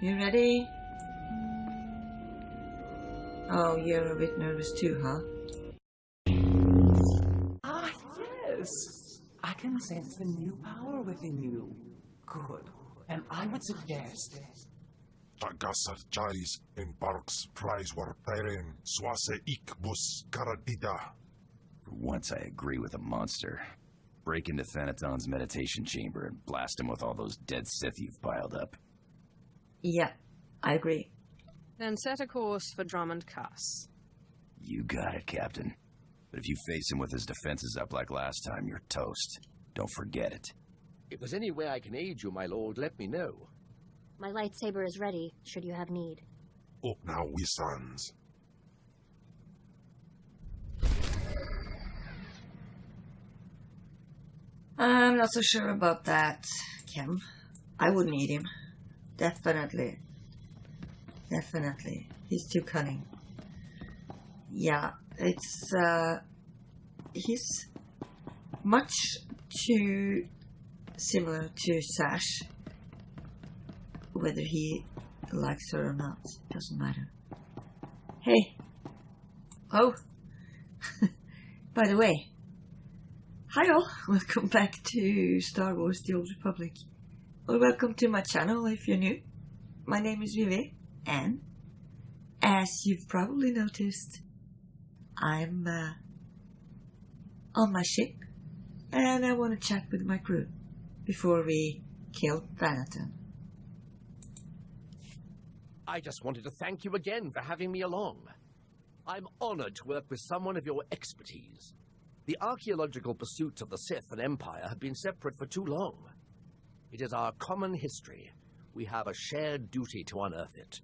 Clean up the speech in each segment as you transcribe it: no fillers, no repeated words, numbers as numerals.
You ready? Oh, you're a bit nervous too, huh? Ah, yes! I can sense the new power within you. Good. And I would suggest... Tagasar Charis in Barks Prize war Peren Swase Ikbus Karadida. For once I agree with a monster. Break into Thanaton's meditation chamber and blast him with all those dead Sith you've piled up. Yeah, I agree. Then set a course for Drummond Cuss. You got it, Captain. But if you face him with his defenses up like last time, you're toast. Don't forget it. If there's any way I can aid you, my lord, let me know. My lightsaber is ready, should you have need. Up now, we sons. I'm not so sure about that, Kim. I would need him. Definitely. Definitely. He's too cunning. Yeah, it's, he's much too similar to Sash. Whether he likes her or not, doesn't matter. Hey! Oh! By the way, hi all! Welcome back to Star Wars The Old Republic. Or welcome to my channel if you're new. My name is Vivi, and as you've probably noticed, I'm on my ship, and I want to chat with my crew before we kill Thanaton. I just wanted to thank you again for having me along. I'm honored to work with someone of your expertise. The archaeological pursuits of the Sith and Empire have been separate for too long. It is our common history. We have a shared duty to unearth it.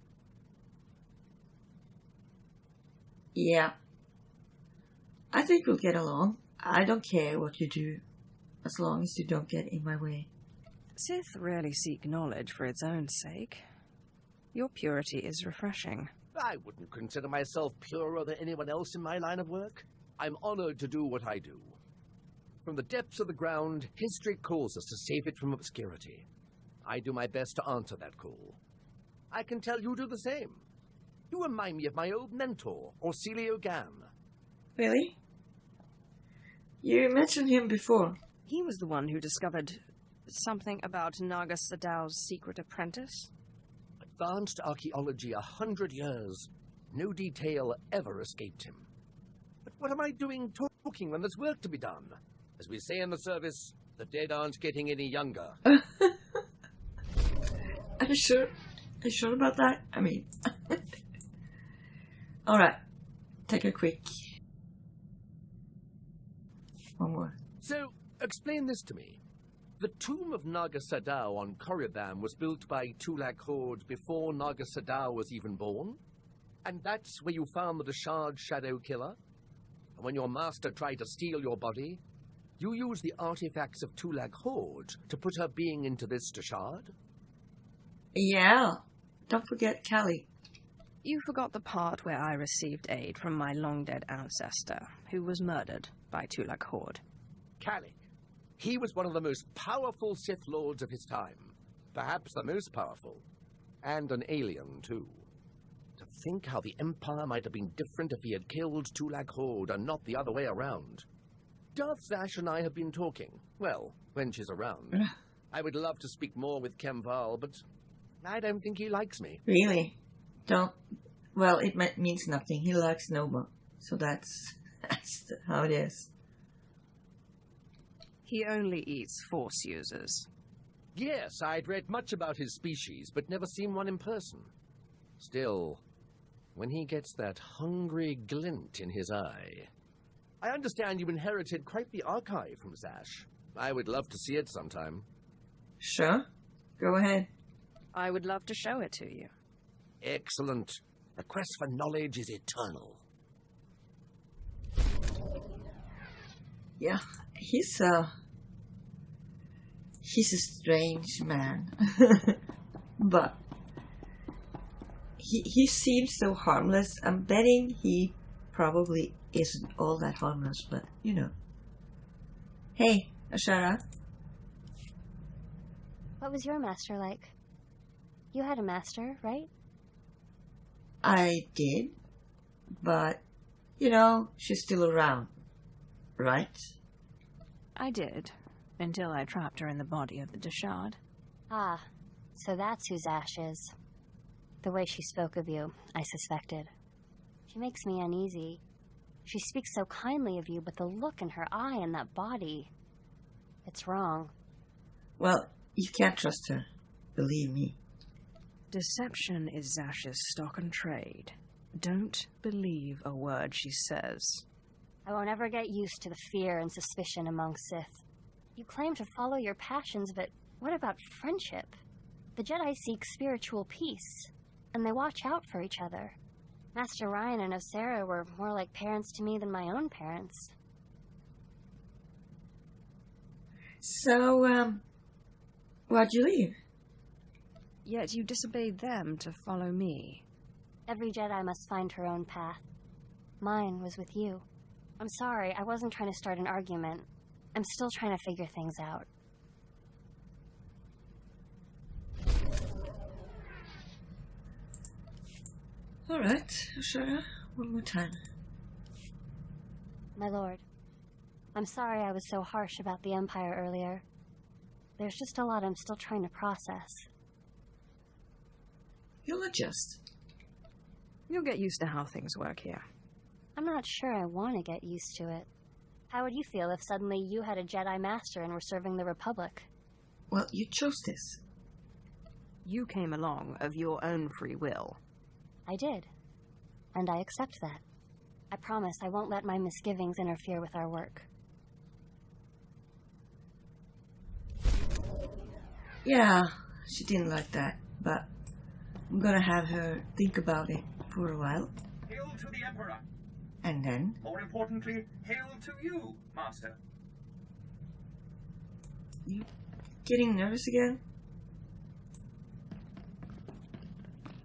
Yeah. I think we'll get along. I don't care what you do, as long as you don't get in my way. Sith rarely seek knowledge for its own sake. Your purity is refreshing. I wouldn't consider myself purer than anyone else in my line of work. I'm honored to do what I do. From the depths of the ground, history calls us to save it from obscurity. I do my best to answer that call. I can tell you do the same. You remind me of my old mentor, Orsilio Gam. Really? You mentioned him before. He was the one who discovered something about Naga Sadow's secret apprentice? Advanced archaeology 100 years. No detail ever escaped him. But what am I doing talking when there's work to be done? As we say in the service, the dead aren't getting any younger. Are you sure? Are you sure about that? I mean... Alright. Take a quick... one more. So, explain this to me. The tomb of Naga Sadow on Korriban was built by Tulak Horde before Naga Sadow was even born? And that's where you found the Deshard Shadow Killer? And when your master tried to steal your body, you used the artifacts of Tulak Horde to put her being into this Deshard? Yeah. Don't forget Callie. You forgot the part where I received aid from my long-dead ancestor, who was murdered by Tulak Horde. Callie. He was one of the most powerful Sith Lords of his time. Perhaps the most powerful. And an alien, too. To think how the Empire might have been different if he had killed Tulak Horde and not the other way around. Darth Zash and I have been talking. Well, when she's around. I would love to speak more with Kemval, but I don't think he likes me. Really? Don't... Well, it means nothing. He likes Nova. So that's how it is. He only eats Force users. Yes, I'd read much about his species, but never seen one in person. Still, when he gets that hungry glint in his eye... I understand you inherited quite the archive from Zash. I would love to see it sometime. Sure. Go ahead. I would love to show it to you. Excellent. The quest for knowledge is eternal. Yeah, he's a strange man. But he seems so harmless. I'm betting he probably isn't all that harmless, but you know. Hey, Ashara. What was your master like? You had a master, right? I did, but, you know, she's still around, right? I did, until I trapped her in the body of the Deshard. Ah, so that's who Zash is. The way she spoke of you, I suspected. She makes me uneasy. She speaks so kindly of you, but the look in her eye and that body... It's wrong. Well, you can't trust her. Believe me. Deception is Zash's stock and trade. Don't believe a word she says. I won't ever get used to the fear and suspicion among Sith. You claim to follow your passions, but what about friendship? The Jedi seek spiritual peace, and they watch out for each other. Master Ryan and Osera were more like parents to me than my own parents. So, why'd you leave? Yet you disobeyed them to follow me. Every Jedi must find her own path. Mine was with you. I'm sorry, I wasn't trying to start an argument. I'm still trying to figure things out. Alright, Ashara, one more time. My lord, I'm sorry I was so harsh about the Empire earlier. There's just a lot I'm still trying to process. You'll adjust. You'll get used to how things work here. I'm not sure I want to get used to it. How would you feel if suddenly you had a Jedi Master and were serving the Republic? Well, you chose this. You came along of your own free will. I did. And I accept that. I promise I won't let my misgivings interfere with our work. Yeah, she didn't like that, but I'm gonna have her think about it for a while. Hail to the Emperor! And then... More importantly, hail to you, Master. You getting nervous again?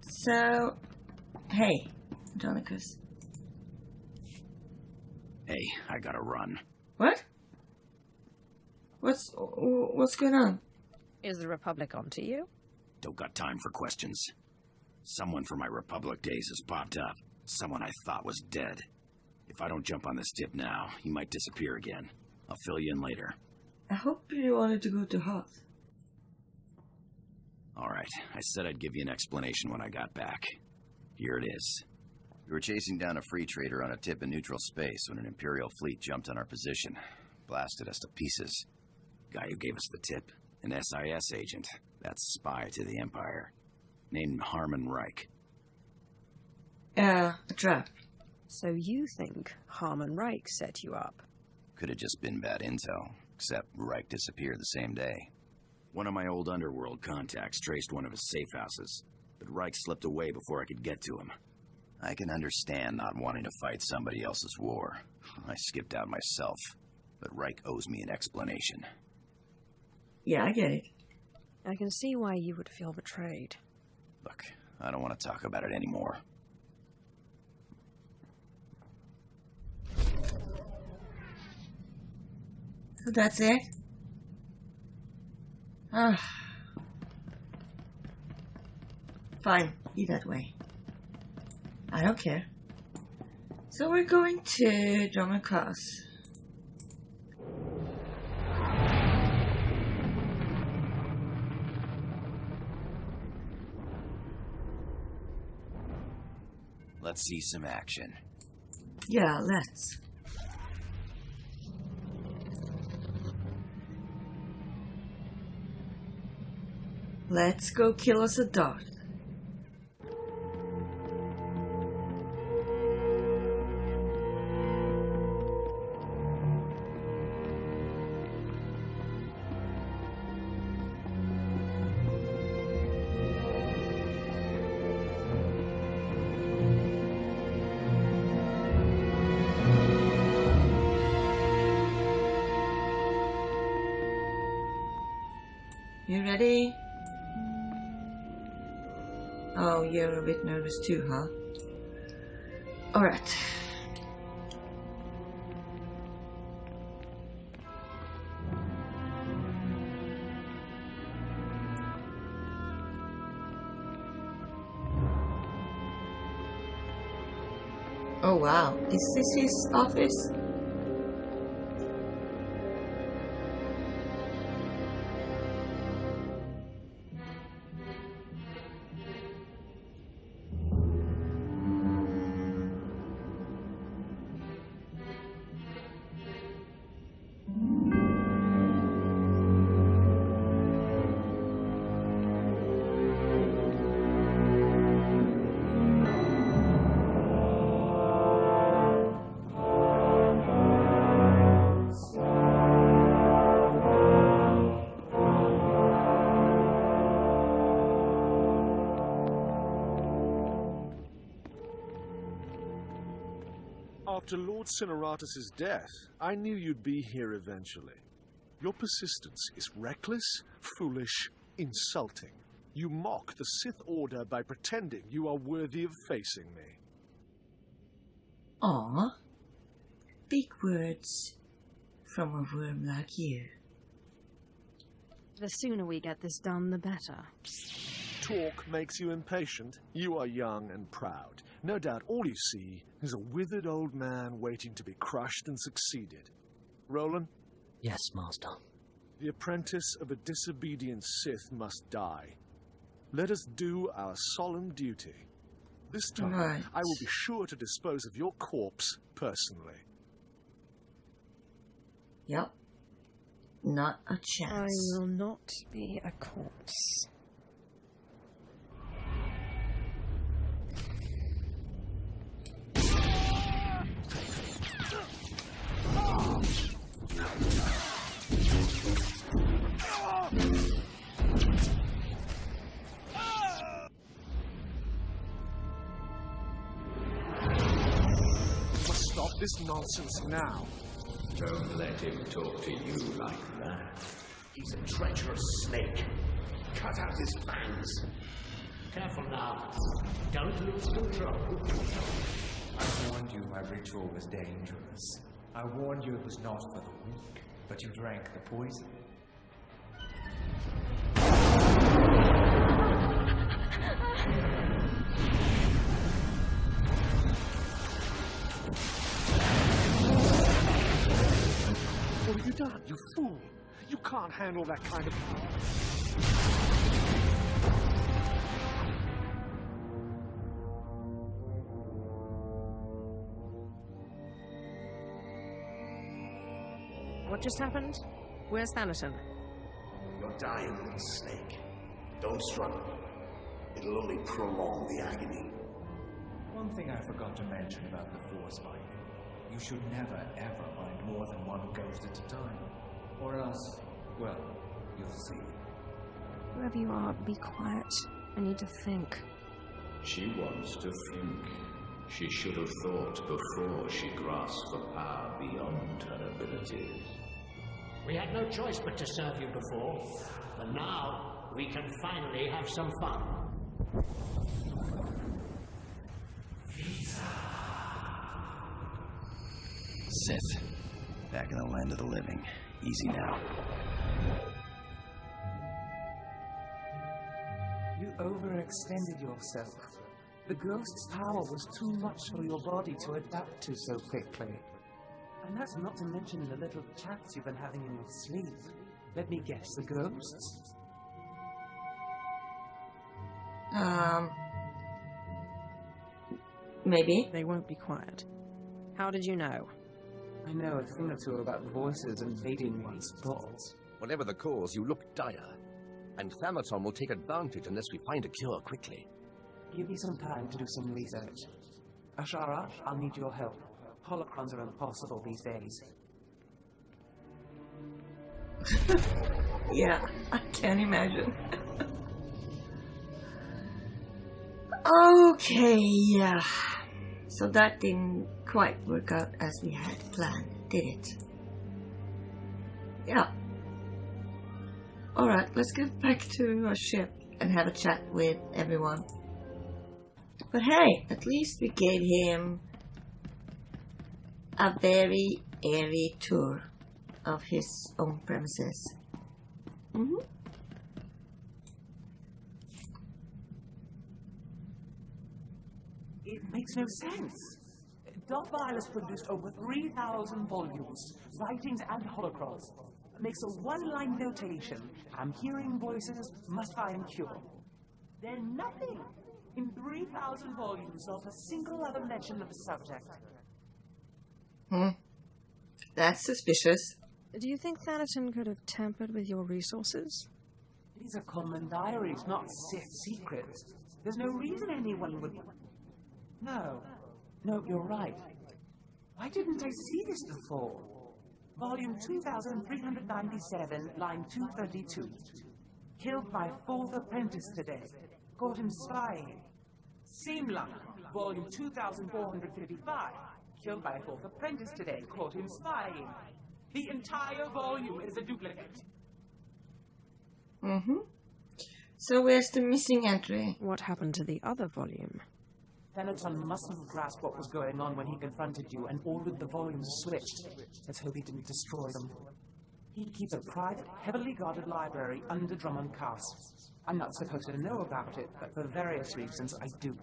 So... Hey, Andronicus. Hey, I gotta run. What? What's going on? Is the Republic onto you? Don't got time for questions. Someone from my Republic days has popped up. Someone I thought was dead. If I don't jump on this tip now, he might disappear again. I'll fill you in later. I hope you wanted to go to Hoth. Alright, I said I'd give you an explanation when I got back. Here it is. We were chasing down a free trader on a tip in neutral space when an Imperial fleet jumped on our position. Blasted us to pieces. Guy who gave us the tip, an SIS agent. That's spy to the Empire. Named Harmon Reich. A trap. So you think Harmon Reich set you up? Could have just been bad intel, except Reich disappeared the same day. One of my old underworld contacts traced one of his safe houses, but Reich slipped away before I could get to him. I can understand not wanting to fight somebody else's war. I skipped out myself, but Reich owes me an explanation. Yeah, I get it. I can see why you would feel betrayed. Look, I don't want to talk about it anymore. So that's it? Ah. Fine, be that way. I don't care. So we're going to Drummer Cross. Let's see some action. Yeah, let's. Let's go kill us a Darth. You ready? Oh, you're a bit nervous too, huh? Alright. Oh wow, is this his office? After Lord Cineratus' death, I knew you'd be here eventually. Your persistence is reckless, foolish, insulting. You mock the Sith Order by pretending you are worthy of facing me. Aw, big words from a worm like you. The sooner we get this done, the better. Talk makes you impatient. You are young and proud. No doubt all you see is a withered old man waiting to be crushed and succeeded. Roland? Yes, Master. The apprentice of a disobedient Sith must die. Let us do our solemn duty. This time, Right. I will be sure to dispose of your corpse personally. Yep. Not a I chance. will not be a corpse. Must stop this nonsense now. Don't let him talk to you like that. He's a treacherous snake. Cut out his fangs. Careful now. Don't lose control. I warned you my ritual was dangerous. I warned you it was not for the weak, but you drank the poison. What have you done, you fool? You can't handle that kind of power. What just happened? Where's Thanaton? You're dying, little snake. Don't struggle. It'll only prolong the agony. One thing I forgot to mention about the Force binding. You should never, ever bind more than one ghost at a time. Or else, well, you'll see. Whoever you are, be quiet. I need to think. She wants to think. She should have thought before she grasped for power beyond her abilities. We had no choice but to serve you before, but now we can finally have some fun. Sith. Back in the land of the living. Easy now. You overextended yourself. The ghost's power was too much for your body to adapt to so quickly. And that's not to mention the little chats you've been having in your sleep. Let me guess, the ghosts? Maybe. They won't be quiet. How did you know? I know a thing or two about voices invading one's thoughts. Whatever the cause, you look dire. And Thanaton will take advantage unless we find a cure quickly. Give me some time to do some research. Ashara, I'll need your help. Holocrons are impossible these days. Yeah, I can imagine. Okay, yeah. So that didn't quite work out as we had planned, did it? Yeah. Alright, let's get back to our ship and have a chat with everyone. But hey, at least we gave him a very airy tour of his own premises. It makes no sense. Darth Violet produced over 3,000 volumes, writings and holocrons. Makes a one-line notation. I'm hearing voices, must find cure. They're nothing. In 3,000 volumes, not a single other mention of the subject. That's suspicious. Do you think Thanaton could have tampered with your resources? These are common diaries, not Sith secrets. There's no reason anyone would... No, you're right. Why didn't I see this before? Volume 2397, line 232. Killed my fourth apprentice today. Caught him spying. Same line, volume 2455. Killed my fourth apprentice today. Caught him spying. The entire volume is a duplicate. So where's the missing entry? What happened to the other volume? Thanaton must have grasped what was going on when he confronted you and ordered the volumes switched. Let's hope he didn't destroy them. He keeps a private, heavily guarded library under Drummond Castle. I'm not supposed to know about it, but for various reasons I do.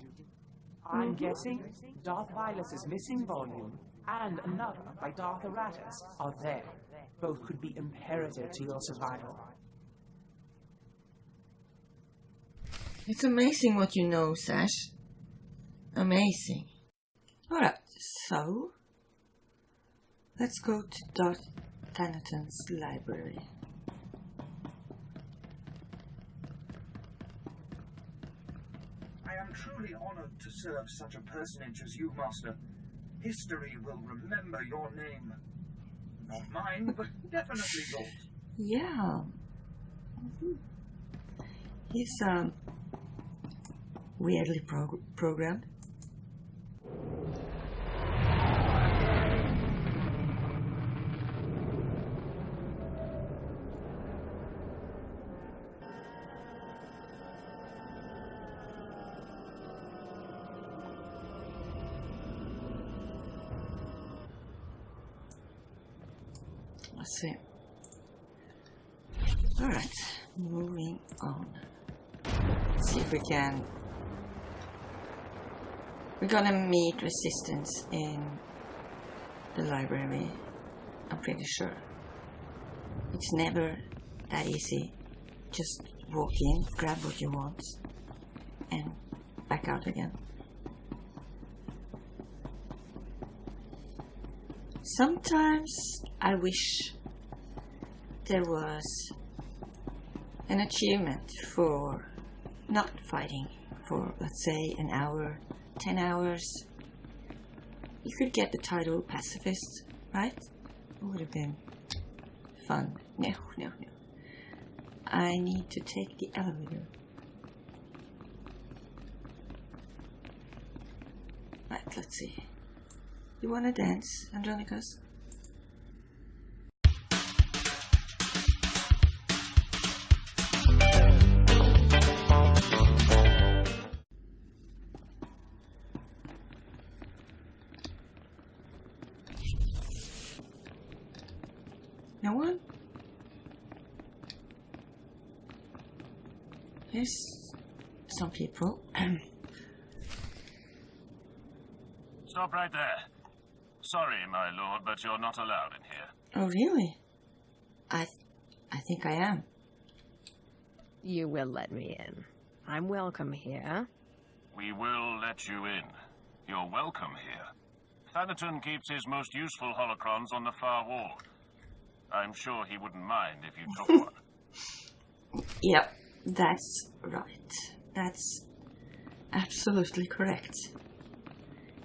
I'm guessing Darth Violet's missing volume and another by Darth Aratus are there. Both could be imperative to your survival. It's amazing what you know, Sash. Amazing. Alright, so let's go to Darth Thanaton's library. I am truly honored to serve such a personage as you, Master. History will remember your name. Not mine, but definitely yours. Yeah. He's weirdly programmed. Let's see. Alright, moving on. Let's see if we can... We're gonna meet resistance in the library, I'm pretty sure. It's never that easy. Just walk in, grab what you want, and back out again. Sometimes I wish there was an achievement for not fighting for, let's say, an hour, 10 hours. You could get the title pacifist, right? It would have been fun. No. I need to take the elevator. Right, let's see. You wanna dance, Andronicus? No one? There's some people. Stop right there. Sorry, my lord, but you're not allowed in here. Oh, really? I think I am. You will let me in. I'm welcome here. We will let you in. You're welcome here. Thanaton keeps his most useful holocrons on the far wall. I'm sure he wouldn't mind if you took one. Yep, that's right. That's absolutely correct.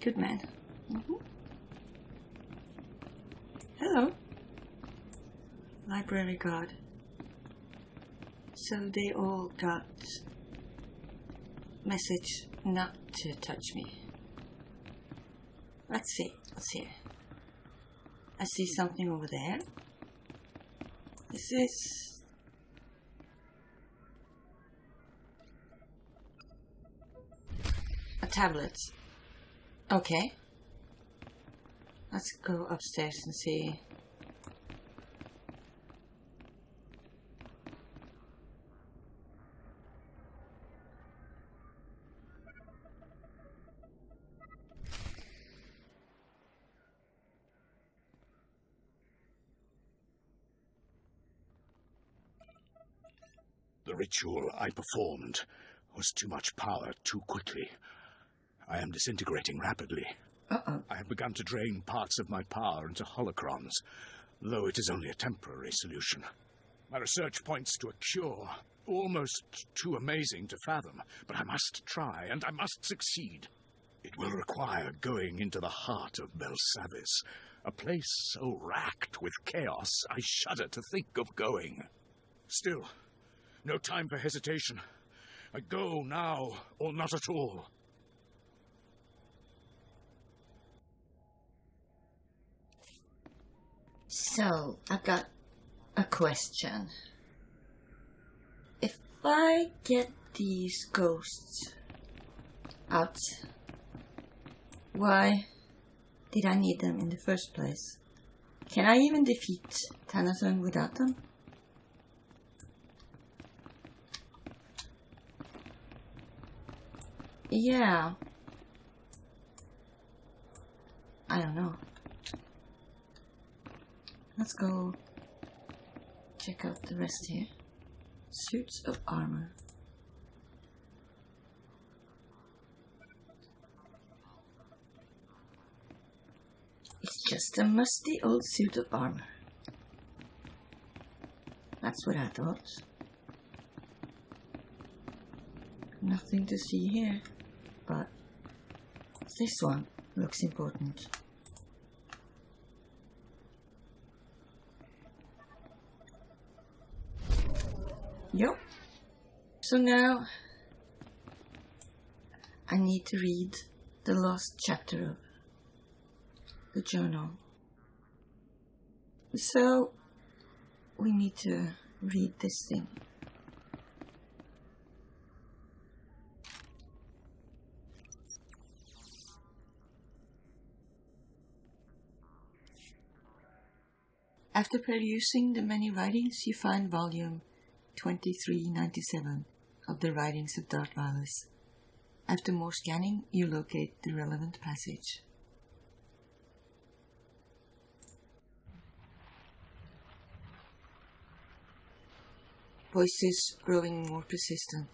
Good man. Hello. Library guard. So they all got message not to touch me. Let's see. I see something over there. This is... a tablet. Okay. Let's go upstairs and see. The ritual I performed was too much power too quickly. I am disintegrating rapidly. Uh-oh. I have begun to drain parts of my power into holocrons, though it is only a temporary solution. My research points to a cure, almost too amazing to fathom, but I must try, and I must succeed. It will require going into the heart of Belsavis, a place so racked with chaos I shudder to think of going. Still, no time for hesitation. I go now, or not at all. So, I've got a question. If I get these ghosts out, why did I need them in the first place? Can I even defeat Thanaton without them? Yeah. I don't know. Let's go check out the rest here. Suits of armor. It's just a musty old suit of armor. That's what I thought. Nothing to see here, but this one looks important. Yup. So now I need to read the last chapter of the journal. So we need to read this thing. After perusing the many writings, you find volume 2397 of the writings of Darth Valis. After more scanning, you locate the relevant passage. Voices growing more persistent,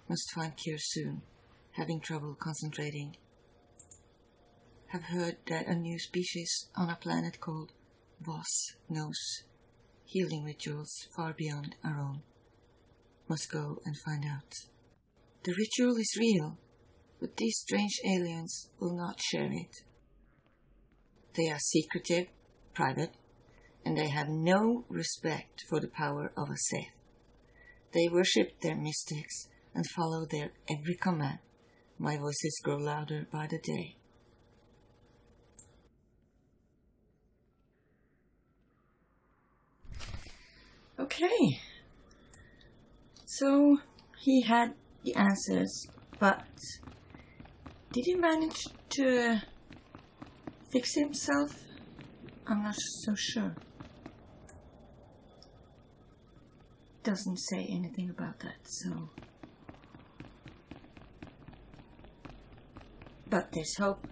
must find cure soon, having trouble concentrating. Have heard that a new species on a planet called Voss knows healing rituals far beyond our own. Must go and find out. The ritual is real, but these strange aliens will not share it. They are secretive, private, and they have no respect for the power of a Sith. They worship their mystics and follow their every command. My voices grow louder by the day. Okay. So he had the answers, but did he manage to fix himself? I'm not so sure. Doesn't say anything about that, so. But there's hope.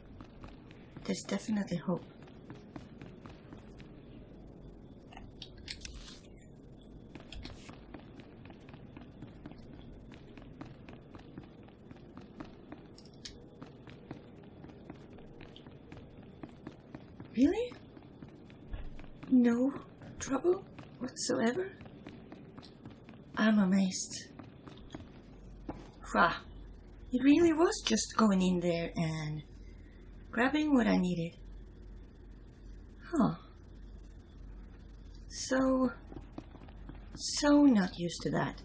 There's definitely hope. Really? No trouble whatsoever? I'm amazed. Wow. It really was just going in there and grabbing what I needed. Huh. So not used to that.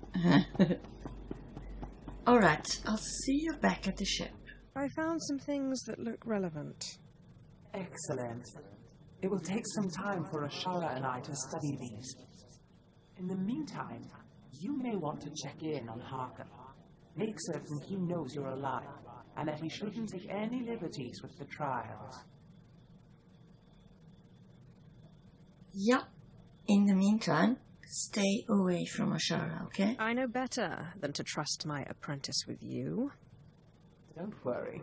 Alright, I'll see you back at the ship. I found some things that look relevant. Excellent. It will take some time for Ashara and I to study these. In the meantime, you may want to check in on Harker. Make certain he knows you're alive, and that he shouldn't take any liberties with the trials. Yup. In the meantime, stay away from Ashara, okay? I know better than to trust my apprentice with you. Don't worry.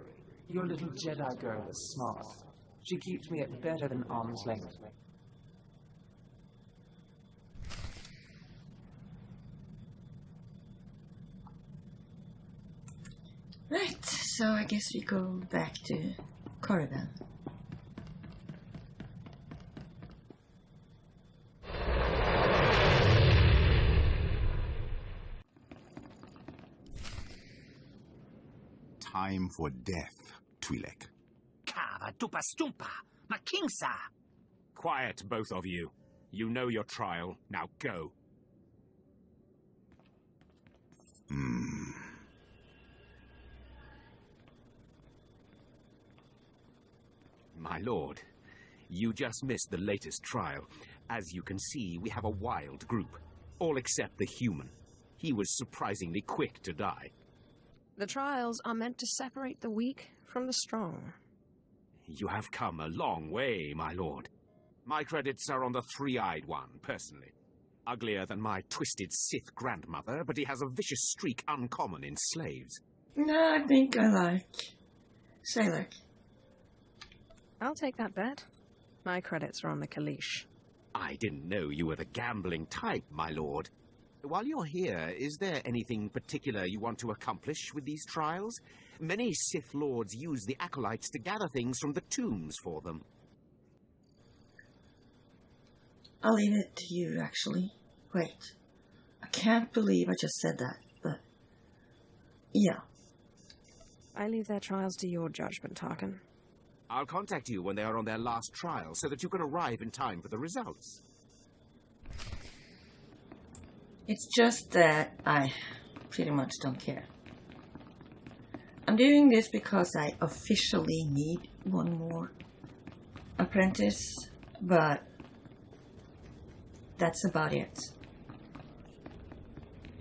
Your little Jedi girl is smart. She keeps me at better than arm's length. Right, so I guess we go back to Korriban. Time for death, Twi'lek. Kava tupa stumpa, makingsa. Quiet, both of you. You know your trial. Now go. My lord, you just missed the latest trial. As you can see, we have a wild group. All except the human. He was surprisingly quick to die. The trials are meant to separate the weak from the strong. You have come a long way, my lord. My credits are on the three-eyed one, personally. Uglier than my twisted Sith grandmother, but he has a vicious streak uncommon in slaves. No, I think I like Salak. I'll take that bet. My credits are on the Kalish. I didn't know you were the gambling type, my lord. While you're here, is there anything particular you want to accomplish with these trials? Many Sith Lords use the Acolytes to gather things from the tombs for them. I'll leave it to you, actually. Wait. I can't believe I just said that, but... yeah. I leave their trials to your judgment, Tarkin. I'll contact you when they are on their last trial, so that you can arrive in time for the results. It's just that I pretty much don't care. I'm doing this because I officially need one more apprentice, but that's about it.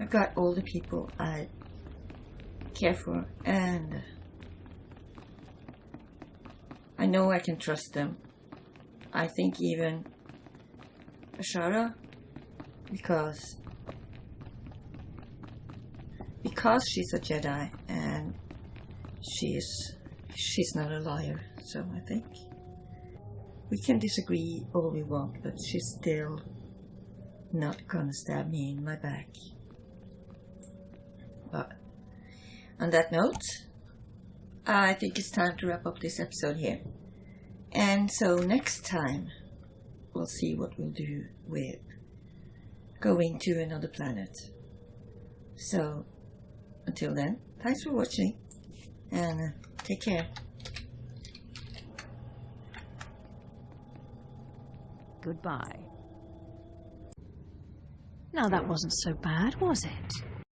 I've got all the people I care for, and I know I can trust them. I think even Ashara, because she's a Jedi and she's not a liar, so I think we can disagree all we want, but she's still not gonna stab me in my back. But on that note, I think it's time to wrap up this episode here. And so next time, we'll see what we'll do with going to another planet. So, until then, thanks for watching, and take care. Goodbye. Now that wasn't so bad, was it?